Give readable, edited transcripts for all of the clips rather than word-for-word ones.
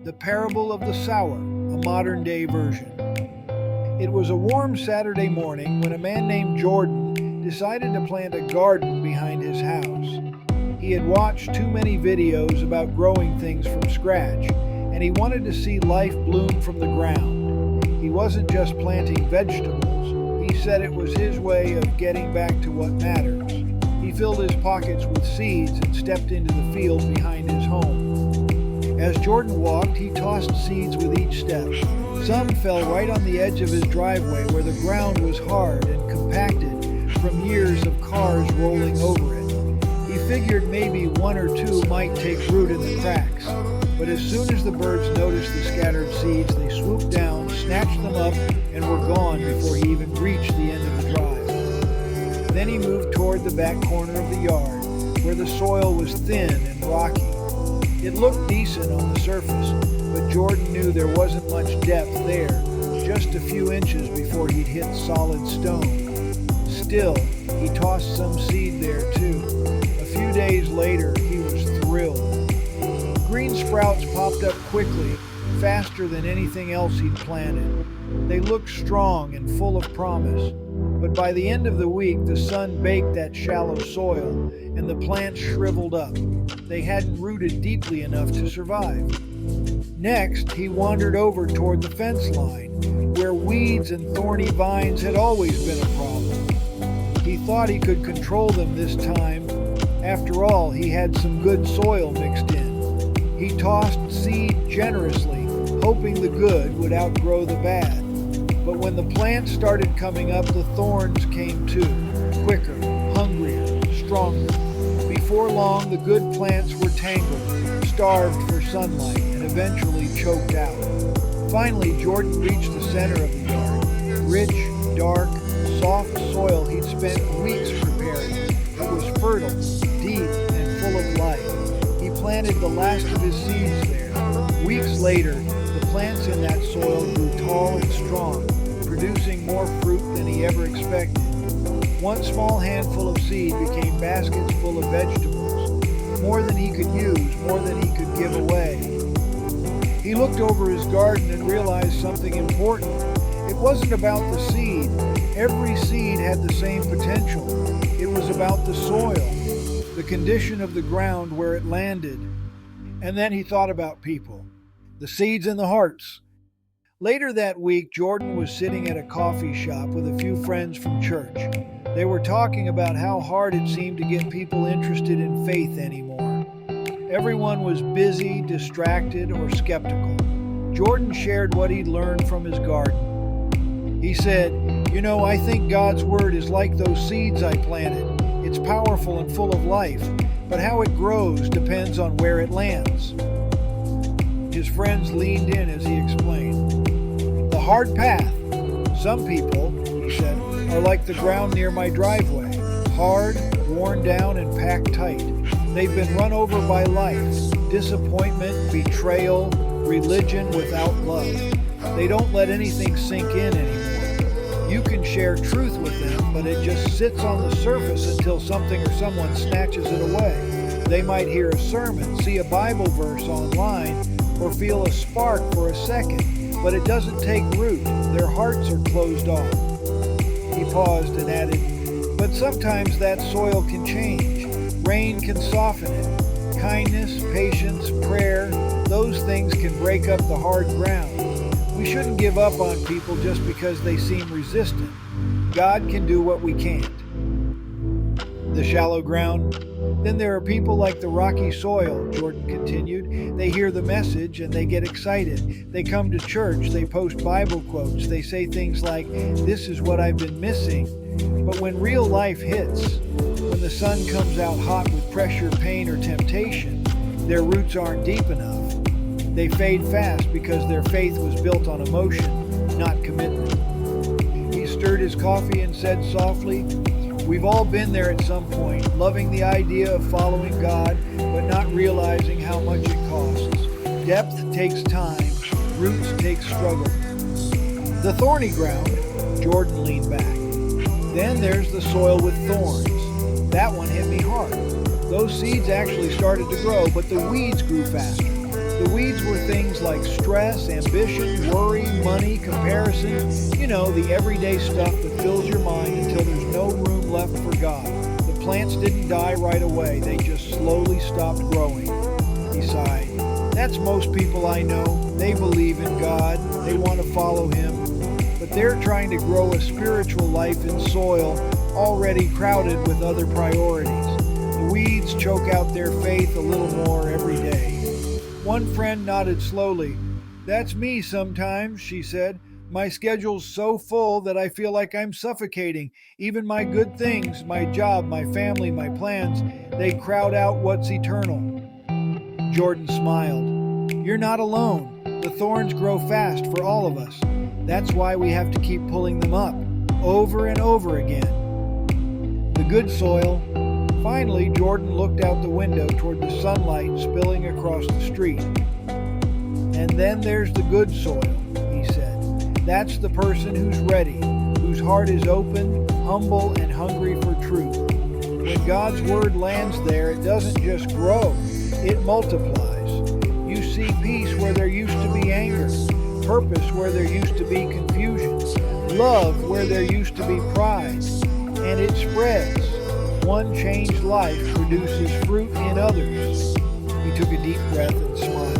the parable of the sower, a modern-day version. It was a warm Saturday morning when a man named Jordan decided to plant a garden behind his house. He had watched too many videos about growing things from scratch, and he wanted to see life bloom from the ground. He wasn't just planting vegetables, he said it was his way of getting back to what matters. He filled his pockets with seeds and stepped into the field behind his home. As Jordan walked, he tossed seeds with each step. Some fell right on the edge of his driveway where the ground was hard and compacted from years of cars rolling over it. He figured maybe one or two might take root in the cracks, but as soon as the birds noticed the scattered seeds, they swooped down, snatched them up, and were gone before he even reached the end of the drive. Then he moved toward the back corner of the yard, where the soil was thin and rocky. It looked decent on the surface, but Jordan knew there wasn't much depth there, just a few inches before he'd hit solid stone. Still, he tossed some seed there too. A few days later, he was thrilled. Green sprouts popped up quickly, faster than anything else he'd planted. They looked strong and full of promise, but by the end of the week, the sun baked that shallow soil, and the plants shriveled up. They hadn't rooted deeply enough to survive. Next, he wandered over toward the fence line, where weeds and thorny vines had always been a problem. He thought he could control them this time. After all, he had some good soil mixed in. He tossed seed generously, hoping the good would outgrow the bad. But when the plants started coming up, the thorns came too, quicker, hungrier, stronger. Before long, the good plants were tangled, starved for sunlight, and eventually choked out. Finally, Jordan reached the center of the yard. Rich, dark, soft soil he'd spent weeks preparing. It was fertile, deep, and full of life. He planted the last of his seeds there. Weeks later, the plants in that soil grew tall and strong, producing more fruit than he ever expected. One small handful of seed became baskets full of vegetables, more than he could use, more than he could give away. He looked over his garden and realized something important. It wasn't about the seed. Every seed had the same potential. It was about the soil, the condition of the ground where it landed. And then he thought about people, the seeds in the hearts. Later that week, Jordan was sitting at a coffee shop with a few friends from church. They were talking about how hard it seemed to get people interested in faith anymore. Everyone was busy, distracted, or skeptical. Jordan shared what he'd learned from his garden. He said, I think God's word is like those seeds I planted. It's powerful and full of life, but how it grows depends on where it lands." His friends leaned in as he explained. "The hard path. Some people," he said, "are like the ground near my driveway, hard, worn down, and packed tight. They've been run over by life, disappointment, betrayal, religion without love. They don't let anything sink in anymore. You can share truth with them, but it just sits on the surface until something or someone snatches it away. They might hear a sermon, see a Bible verse online, or feel a spark for a second, but it doesn't take root. Their hearts are closed off." He paused and added, "But sometimes that soil can change. Rain can soften it. Kindness, patience, prayer, those things can break up the hard ground. We shouldn't give up on people just because they seem resistant. God can do what we can't." The shallow ground. Then there are people like the rocky soil, Jordan continued. They hear the message and they get excited. They come to church, they post Bible quotes, they say things like, "This is what I've been missing." But when real life hits, when the sun comes out hot with pressure, pain, or temptation, their roots aren't deep enough. They fade fast because their faith was built on emotion, not commitment. He stirred his coffee and said softly, "We've all been there at some point, loving the idea of following God, but not realizing how much it costs. Depth takes time, roots take struggle." "The thorny ground," Jordan leaned back. "Then there's the soil with thorns. That one hit me hard. Those seeds actually started to grow, but the weeds grew faster. The weeds were things like stress, ambition, worry, money, comparison, the everyday stuff that fills your mind until there's no room left for God. The plants didn't die right away, they just slowly stopped growing. He sighed. That's most people I know. They believe in God, they want to follow Him, but they're trying to grow a spiritual life in soil already crowded with other priorities. The weeds choke out their faith a little more every day. One friend nodded slowly. That's me sometimes, she said. My schedule's so full that I feel like I'm suffocating. Even my good things, my job, my family, my plans, they crowd out what's eternal. Jordan smiled. You're not alone. The thorns grow fast for all of us. That's why we have to keep pulling them up, over and over again. The good soil. Finally, Jordan looked out the window toward the sunlight spilling across the street. And then there's the good soil, he said. That's the person who's ready, whose heart is open, humble, and hungry for truth. When God's word lands there, it doesn't just grow, it multiplies. You see peace where there used to be anger, purpose where there used to be confusion, love where there used to be pride, and it spreads. One changed life produces fruit in others. He took a deep breath and smiled.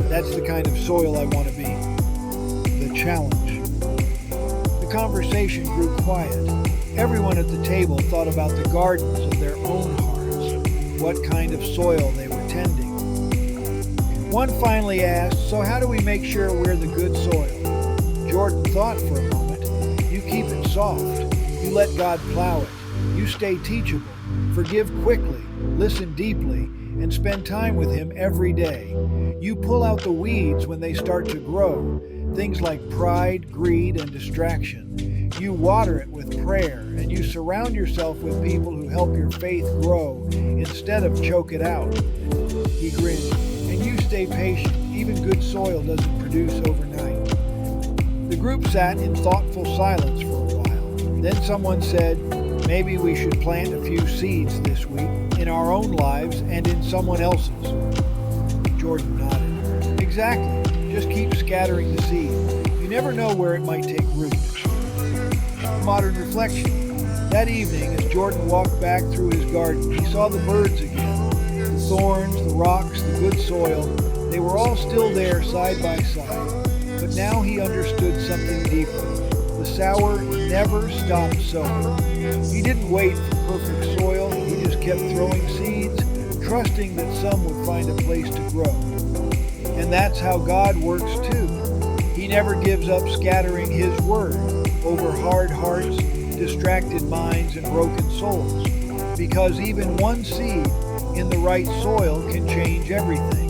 That's the kind of soil I want to be. The challenge. The conversation grew quiet. Everyone at the table thought about the gardens of their own hearts, what kind of soil they were tending. One finally asked, so how do we make sure we're the good soil? Jordan thought for a moment. You keep it soft. You let God plow it. You stay teachable, forgive quickly, listen deeply, and spend time with Him every day. You pull out the weeds when they start to grow, things like pride, greed, and distraction. You water it with prayer, and you surround yourself with people who help your faith grow instead of choke it out. He grinned. And you stay patient. Even good soil doesn't produce overnight. The group sat in thoughtful silence for a while. Then someone said, maybe we should plant a few seeds this week in our own lives and in someone else's. Jordan nodded. Exactly. Just keep scattering the seed. You never know where it might take root. Modern reflection. That evening, as Jordan walked back through his garden, he saw the birds again. The thorns, the rocks, the good soil, they were all still there side by side. But now he understood something deeper. The sower never stopped sowing. He didn't wait for perfect soil. He just kept throwing seeds, trusting that some would find a place to grow. And that's how God works too. He never gives up scattering His word over hard hearts, distracted minds, and broken souls. Because even one seed in the right soil can change everything.